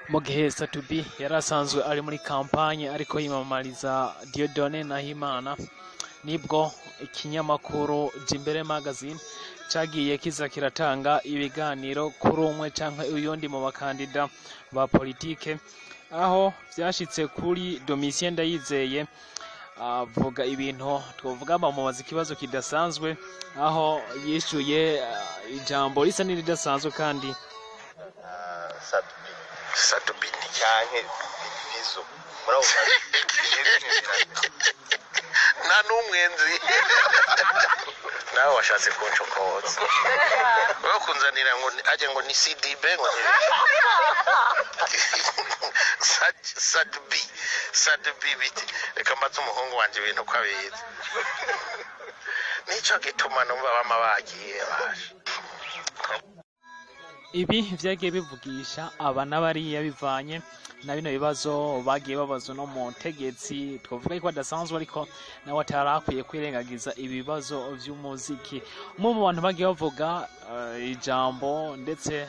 mu gihe Sat-b yari asanzwe ari muri kampanye ariko yimamariza Dieudonné Nahimana, nibwo ikinyamakuru Jimbere Magazine cagiye kiza kiratanga ibiganiro kuri umwe canke uyundi mu bakandida ba politike, aho vyashitse kuri Domitien Ndayizeye avuga ibintu twovuga bamubaza ikibazo kidasanzwe, aho yishuye ijambo risa n'iridasanzwe kandi Sat-b canke fizzo muravuga nta n'umwenzi nawe washatse kuncokoza wewe kunzanira ngo aje ngo ni CDB ngo Sat-b biti reka mbaze umuhungu wanje ibintu ko abizi nico gituma numva bama bagiye basha. Ibi vyagiye bivugisha aba n'abariya bivanye na bino bibazo bagiye babaza no mu ntegetsi, twovuga ko adasanzwe ariko nawe atarakwiye kwirengagiza ibibazo vy'umuziki. Umwe mu bantu bagiye bavuga ijambo ndetse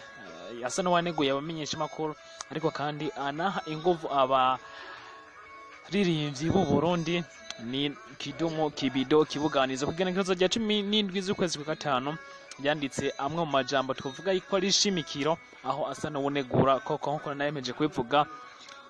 asa n'uwaneguye abamenyesha makuru, ariko kandi anaha inguvu abaririmbyi b'u Burundi ni Kidumu Kibido Kibuganiza kugenekerezo rya 17 z'ukwezi kwa gatanu. Yanditse amwe mu majambo twavuga yuko ari shimikiro, aho asa n'ubunegura koko nkuko nayemeje kubivuga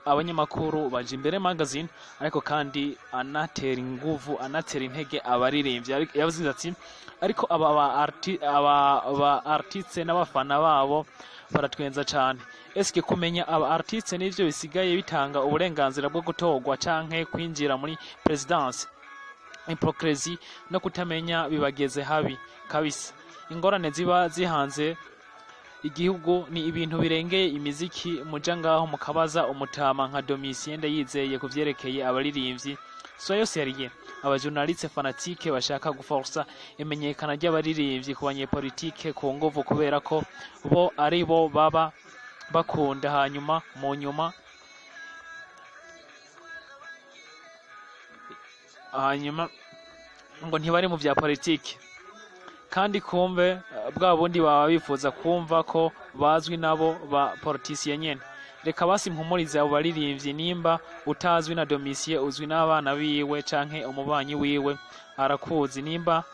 abanyamakuru baje Imbere Magazine, ariko kandi anatera inguvu anatera intege abaririmbyi. Yavuze ati ariko aba artiste n'abafana babo baratwenza cyane. Eske kumenya aba artiste n'ivyo bisigaye bitanga uburenganzira bwo gutogwa canke kwinjira muri presidence? Hypocrisie no kutamenya bibageze habi kabisa. Ingorane ziba zihanze igihugu ni ibintu birengeye imiziki, muja ngaho mukabaza umutama nka Domitien Ndayizeye kuvyerekeye abaririmbyi. So yose yariye abajournaliste fanatique bashaka guforsa imenyekana ry'abaririmbyi ku banyepolitike ku nguvu, kubera ko bo ari bo baba bakunda, hanyuma mu nyuma ngo ntibari mu vya politike, kandi kumve bwa bundi baba bifuza kumva ko bazwi nabo ba politiciens nyene. Reka basi mpumurize abo baririmbyi, nimba utazwi na Domitien uzwi n'abana biwe canke umubanyi wiwe arakuzi, nimba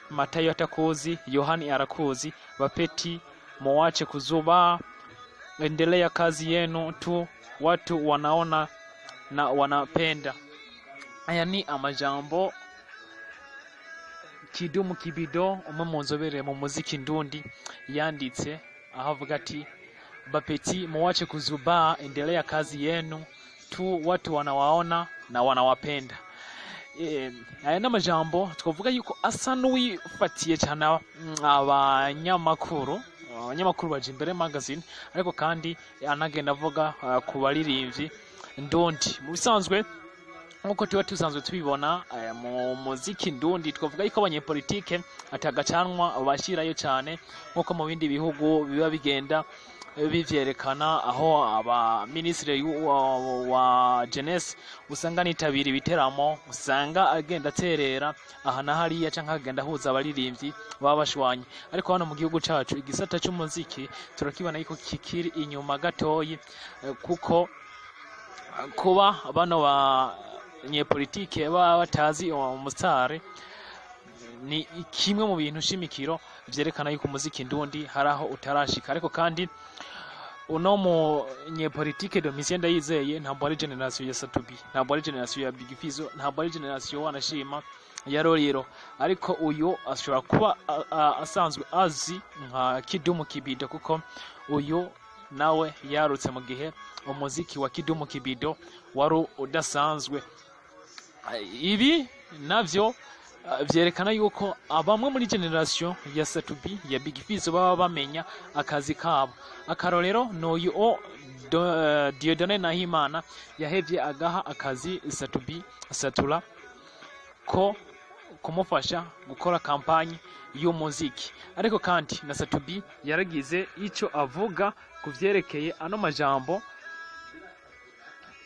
Matayo atakuzi Yohani arakuzi, bapeti muwache kuzuba, endelea kazi yenu tu, watu wanaona na wanapenda. Aya ni amajambo Kidumu Kibido, umwe mu nzobere mu muziki ndundi, yanditse aho avuga ati bapeti muwache kuzuba, endelea kazi yenu tu, watu wanawaona na wanawapenda. Aya n'amajambo twavuga yuko asa n'uwifatiye cyane abanyamakuru baje Imbere Magazine, ariko kandi anagenda avuga ku baririmbyi ndundi. Mu bisanzwe nkuko tuba tusanzwe tubibona mu muziki ndundi, twavuga yuko abanyepolitike atagacanwa bashirayo cyane nkuko mu bindi bihugu biba bigenda bivyerekana, aho aba ministre wa jeunesse usanga nitabira ibiteramo, usanga agenda aterera aha na hariya canke agenda ahuza abaririmbyi baba bashwanye. Ariko hano mu gihugu cacu igisata cy'umuziki turakibona yuko kikiri inyuma gatoyi, kuko kuba bano ba nyepolitike baba batazi umusare ni kimwe mu bintu shimikiro vyerekana yuko umuziki ndundi haraho utarashika. Ariko kandi uno mu nyepolitike Domitien Ndayizeye ntabwo ari generation ya Sat-b, ntabwo ari generation ya Big Fizzo, ntabwo ari generation wanashima ya Rorero, ariko uyu ashobora kuba asanzwe azi nka Kidumu Kibido, kuko uyu nawe yarutse mu gihe umuziki wa Kidumu Kibido wari udasanzwe. Ibi navyo vyerekana yuko abamwe muri generation ya Sat-b ya Big Fizzo baba bamenya akazi kabo. Akarorero n'uyu Dieudonné Nahimana yahevye agaha akazi Sat-b Satura ko kumufasha gukora kampanye y'umuziki, ariko kandi na Sat-b yaragize ico avuga kuvyerekeye ano majambo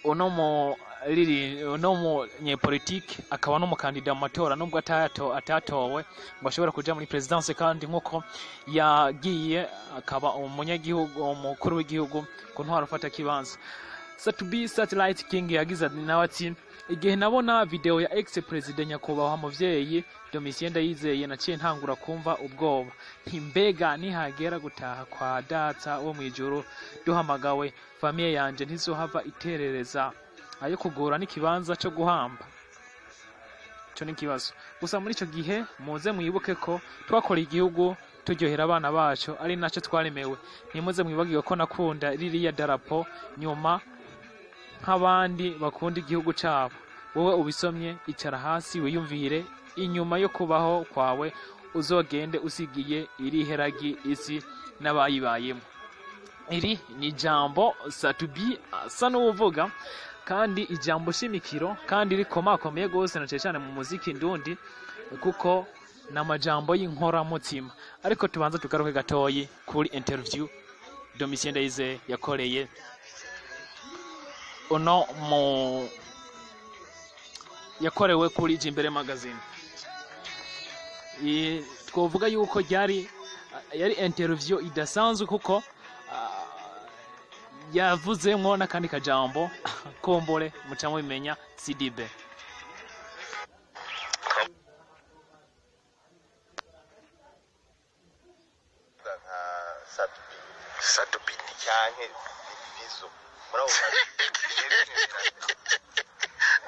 uno mu riri no munyepolitike akaba no mukandida mu matora nubwo atatowe ngo ashobora kuja muri presidence, kandi nkuko yagiye akaba umunyagihugu umukuru w'igihugu ku ntwaro ufata kibanza. Sat-b Satellite King yagize nawe ati igihe nabona video ya ex president nyakubahwa muvyeyi Domitien Ndayizeye naciye ntangura kumva ubwoba, ntimbega nihagera gutaha kwa data wo mwijuru duhamagawe famille yanje ntizohava iterereza ayo kugura n'ikibanza cyo guhamba. Cyo n'ikibazo gusa muri ico gihe muze mwibuke ko twakora igihugu turyohera abana bacu ari naco twaremewe, ntimuze mwibagirwe ko nakunda ririya darapo nyuma nk'abandi bakunda igihugu cabo. Wowe ubisomye icara hasi wiyumvire inyuma yo kubaho kwawe uzogende usigiye iriheragi isi n'abayibayemo. Iri ni jambo Sat-b asa n'uvuga kandi ijambo shimikiro kandi rikomakomeye gose na cyane mu muziki ndundi kuko n'amajambo y'inkora mutima. Ariko tubanza tugaruke gatoyi kuri interview Domitien Ndayizeye yakoreye yakorewe kuri Jimbere magazine. Twovuga yuko yari interview idasanzwe kuko yavuzemwo n'akandi kajambo kombore mucamo bimenya CDB. Sat-b cyane fizzo muraho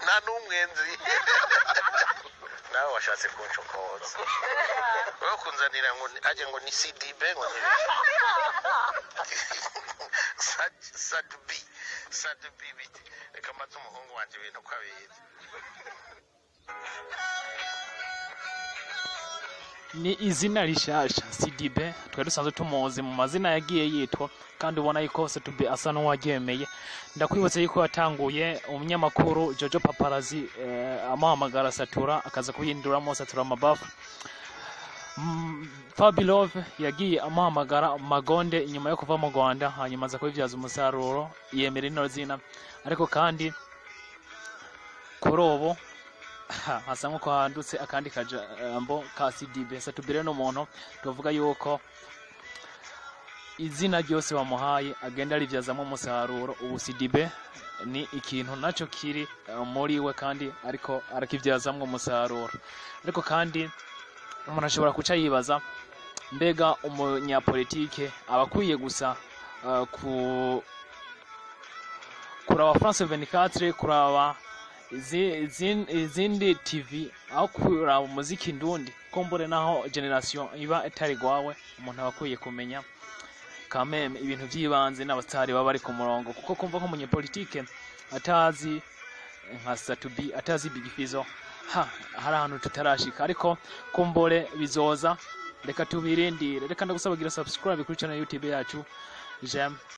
nta n'umwenzi nawe washatse kuncokoza wowe kunzanira ngo aje ngo ni CDB ngo ni Sat-b biti reka maze umuhungu wanje ibintu ko abizi. Ni izina rishasha CDB twari dusanzwe tumuzi mu mazina yagiye yitwa, kandi ubona yuko Sat-b asa n'uwagemeye. Ndakwibutse yuko yatanguye umunyamakuru Jojo Paparazi amuhamagara Satura akaza kuyinduramo Satura Mabafu. Fabilove yagiye amuhamagara Magonde inyuma yo kuva mu Rwanda, hanyuma aza kubivyaza umusaruro yemera ino zina. Ariko kandi kuri ubu hasa nko handutse akandi kajambo ka CDB. Sat-b rero n'umuntu tuvuga yuko izina ryose bamuhaye agenda rivyazamo umusaruro. Ubu CDB ni ikintu naco kiri muri we kandi ariko arakivyazamo umusaruro. Ariko kandi umuntu ashobora kuca yibaza mbega umunyapolitike abakwiye gusa kuraba France 24 kuraba izindi TV aho kuraba umuziki ndundi kombore naho generation iba etari gwawe. Umuntu abakwiye kumenya kameme ibintu by'ibanze n'abatari baba bari ku murongo, kuko kumva nko munyepolitike atazi nka Sat-b atazi Big Fizzo hari ahantu tutarashika, ariko kumbore bizoza. Reka tubirindire, reka ndagusabagira subscribe kuri channel YouTube yacu Jam.